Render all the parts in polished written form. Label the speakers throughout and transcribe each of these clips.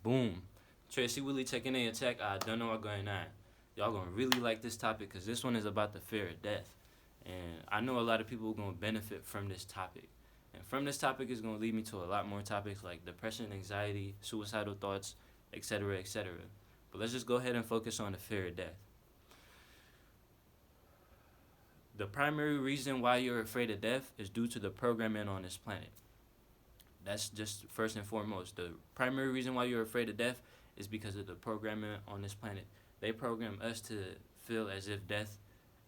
Speaker 1: Boom. Tracy, Willie checking in check. I don't know what's going on. Y'all gonna really like this topic because this one is about the fear of death. And I know a lot of people are gonna benefit from this topic. And from this topic is gonna lead me to a lot more topics like depression, anxiety, suicidal thoughts, etc., etc. But let's just go ahead and focus on the fear of death. The primary reason why you're afraid of death is due to the programming on this planet. That's just first and foremost. The primary reason why you're afraid of death is because of the programming on this planet. They program us to feel as if death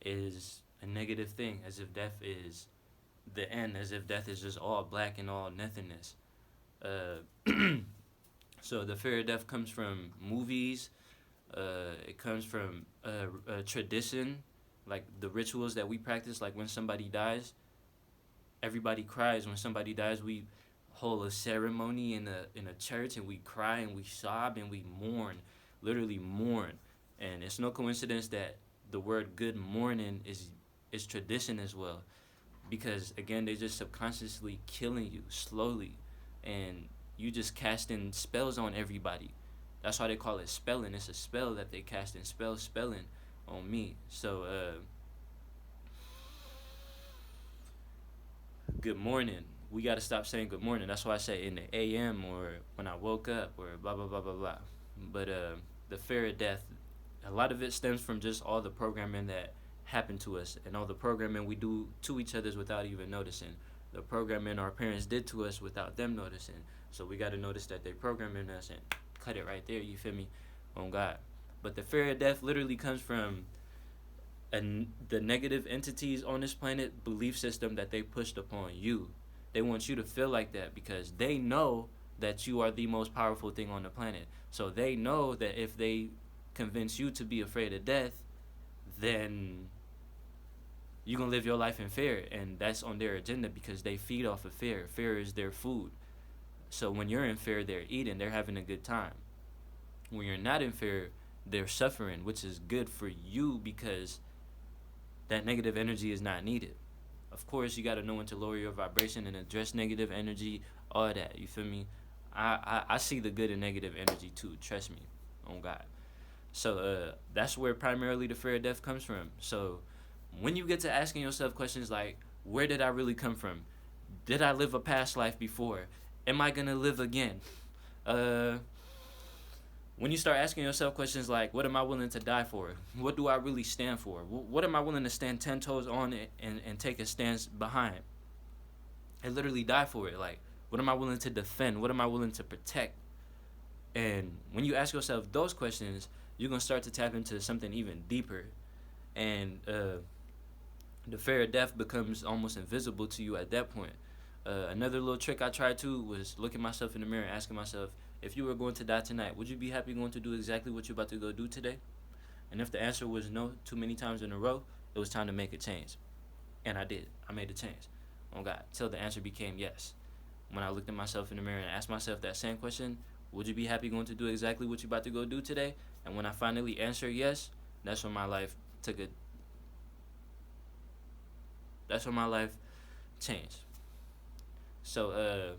Speaker 1: is a negative thing, as if death is the end, as if death is just all black and all nothingness. So the fear of death comes from movies. It comes from tradition, like the rituals that we practice. Like when somebody dies, everybody cries. When somebody dies, we hold a ceremony in a church and we cry and we sob and we mourn, literally mourn. And it's no coincidence that the word good morning is tradition as well, because again they just subconsciously killing you slowly, and you just casting spells on everybody. That's why they call it spelling. It's a spell that they cast in spelling on me. So good morning. We got to stop saying good morning. That's why I say in the AM or when I woke up or blah, blah, blah, blah, blah. But the fear of death, a lot of it stems from just all the programming that happened to us and all the programming we do to each other without even noticing. The programming our parents did to us without them noticing. So we got to notice that they programming us and cut it right there, you feel me? On God. But the fear of death literally comes from the negative entities on this planet belief system that they pushed upon you. They want you to feel like that because they know that you are the most powerful thing on the planet. So they know that if they convince you to be afraid of death, then you're going to live your life in fear. And that's on their agenda because they feed off of fear. Fear is their food. So when you're in fear, they're eating, they're having a good time. When you're not in fear, they're suffering, which is good for you because that negative energy is not needed. Of course, you got to know when to lower your vibration and address negative energy, all that. You feel me? I see the good in negative energy too. Trust me, on God. So that's where primarily the fear of death comes from. So when you get to asking yourself questions like, where did I really come from? Did I live a past life before? Am I going to live again? When you start asking yourself questions like, what am I willing to die for? What do I really stand for? What am I willing to stand 10 toes on it and take a stance behind? And literally die for it. Like, what am I willing to defend? What am I willing to protect? And when you ask yourself those questions, you're going to start to tap into something even deeper. And the fear of death becomes almost invisible to you at that point. Another little trick I tried to was looking myself in the mirror and asking myself, if you were going to die tonight, would you be happy going to do exactly what you're about to go do today? And if the answer was no too many times in a row, it was time to make a change. And I did. I made a change. Oh God. Till the answer became yes. When I looked at myself in the mirror and asked myself that same question, would you be happy going to do exactly what you're about to go do today? And when I finally answered yes, that's when my life changed. So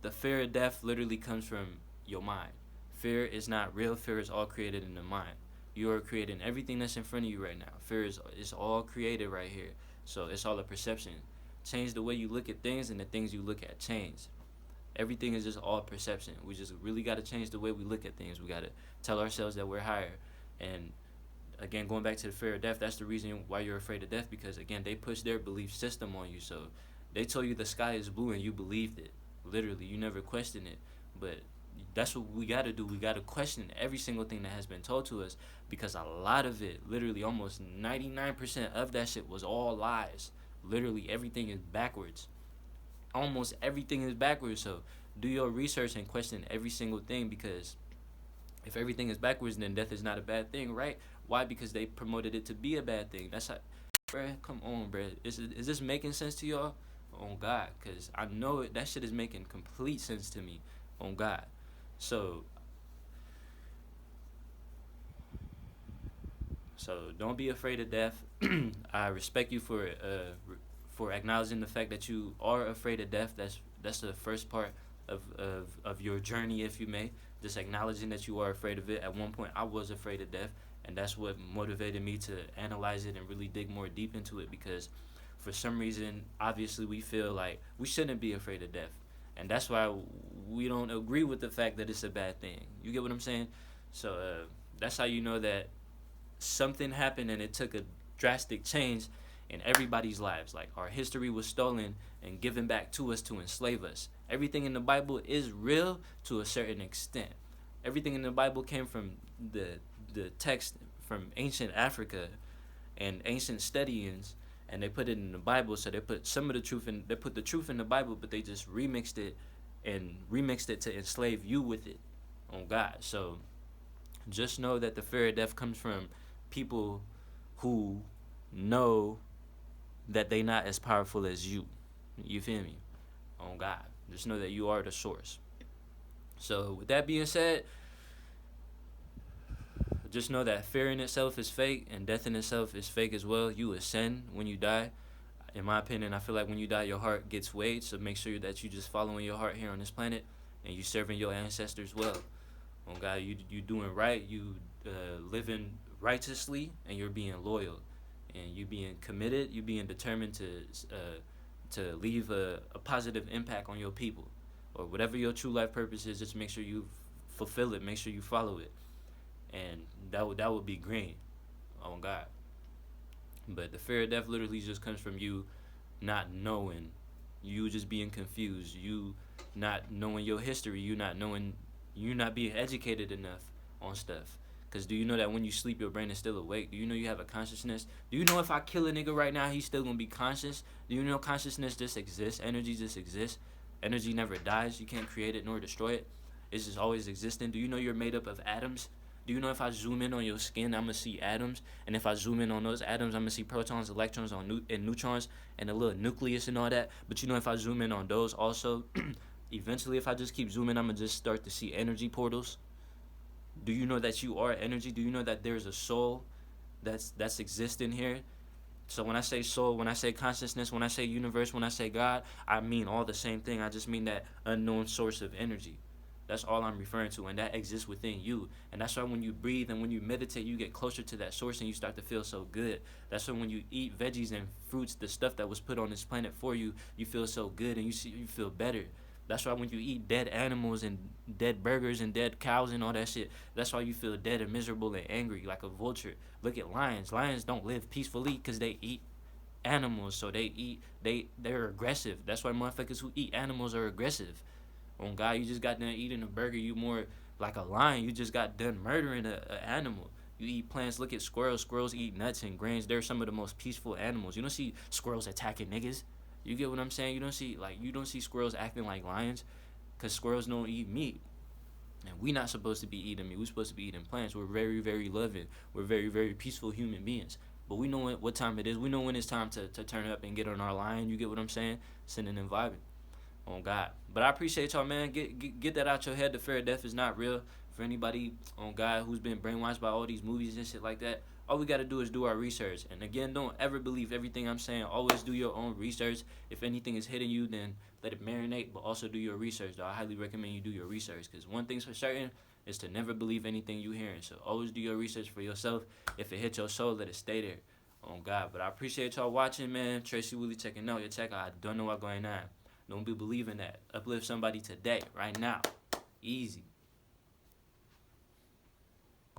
Speaker 1: the fear of death literally comes from your mind. Fear is not real. Fear is all created in the mind. You are creating everything that's in front of you right now. Fear is all created right here. So it's all a perception. Change the way you look at things, and the things you look at change. Everything is just all perception. We just really got to change the way we look at things. We got to tell ourselves that we're higher. And again, going back to the fear of death, that's the reason why you're afraid of death, because again, they push their belief system on you. So they told you the sky is blue and you believed it. Literally, you never questioned it. But that's what we got to do. We got to question every single thing that has been told to us, because a lot of it, literally almost 99% of that shit was all lies. Literally everything is backwards. Almost everything is backwards. So do your research and question every single thing, because if everything is backwards, then death is not a bad thing, right? Why? Because they promoted it to be a bad thing. That's how, bruh, come on, bruh. Is this making sense to y'all? On God, because I know that shit is making complete sense to me. On God. So don't be afraid of death. I respect you for acknowledging the fact that you are afraid of death. That's the first part. of your journey, if you may. Just acknowledging that you are afraid of it. At one point, I was afraid of death, and that's what motivated me to analyze it and really dig more deep into it, because for some reason, obviously, we feel like we shouldn't be afraid of death. And that's why we don't agree with the fact that it's a bad thing. You get what I'm saying? So that's how you know that something happened and it took a drastic change in everybody's lives. Like, our history was stolen and given back to us to enslave us. Everything in the Bible is real to a certain extent. Everything in the Bible came from the text from ancient Africa and ancient studians, and they put it in the Bible. So they put some of the truth in. They put the truth in the Bible, but they just remixed it to enslave you with it, on God. So just know that the fear of death comes from people who know that they not as powerful as you. You feel me? On God. Just know that you are the source. So with that being said, just know that fear in itself is fake, and death in itself is fake as well. You ascend when you die. In my opinion, I feel like when you die, your heart gets weighed. So make sure that you just following your heart here on this planet, and you serving your ancestors well. Oh God, you doing right. You living righteously, and you're being loyal, and you being committed. You being determined to leave a positive impact on your people, or whatever your true life purpose is. Just make sure you fulfill it. Make sure you follow it. And that would be green, on God. But the fear of death literally just comes from you not knowing, you just being confused, you not knowing your history, you not being educated enough on stuff. Because do you know that when you sleep, your brain is still awake? Do you know you have a consciousness? Do you know if I kill a nigga right now, he's still going to be conscious? Do you know consciousness just exists? Energy just exists? Energy never dies. You can't create it nor destroy it. It's just always existing. Do you know you're made up of atoms? Do you know if I zoom in on your skin, I'm going to see atoms? And if I zoom in on those atoms, I'm going to see protons, electrons, and neutrons, and a little nucleus and all that. But you know if I zoom in on those also, eventually if I just keep zooming, I'm going to just start to see energy portals. Do you know that you are energy? Do you know that there's a soul that's existing here? So when I say soul, when I say consciousness, when I say universe, when I say God, I mean all the same thing. I just mean that unknown source of energy. That's all I'm referring to, and that exists within you. And that's why when you breathe and when you meditate, you get closer to that source and you start to feel so good. That's why when you eat veggies and fruits, the stuff that was put on this planet for you, you feel so good and you feel better. That's why when you eat dead animals and dead burgers and dead cows and all that shit, that's why you feel dead and miserable and angry like a vulture. Look at lions. Lions don't live peacefully because they eat animals. So they're aggressive. That's why motherfuckers who eat animals are aggressive. On God, you just got done eating a burger, you more like a lion. You just got done murdering an animal. You eat plants. Look at squirrels. Squirrels eat nuts and grains. They're some of the most peaceful animals. You don't see squirrels attacking niggas. You get what I'm saying? You don't see squirrels acting like lions, because squirrels don't eat meat. And we not supposed to be eating meat. We're supposed to be eating plants. We're very, very loving. We're very, very peaceful human beings. But we know what time it is. We know when it's time to turn up and get on our lion. You get what I'm saying? Sending and vibing. On God. But I appreciate y'all, man. Get that out your head. The fear of death is not real. For anybody on God who's been brainwashed by all these movies and shit like that, all we got to do is do our research. And again, don't ever believe everything I'm saying. Always do your own research. If anything is hitting you, then let it marinate, but also do your research, though. I highly recommend you do your research, because one thing's for certain is to never believe anything you hearing. So always do your research for yourself. If it hits your soul, let it stay there. On God. But I appreciate y'all watching, man. Tracy, Willie checking out. Your check. I don't know what's going on. Don't be believing that. Uplift somebody today, right now. Easy.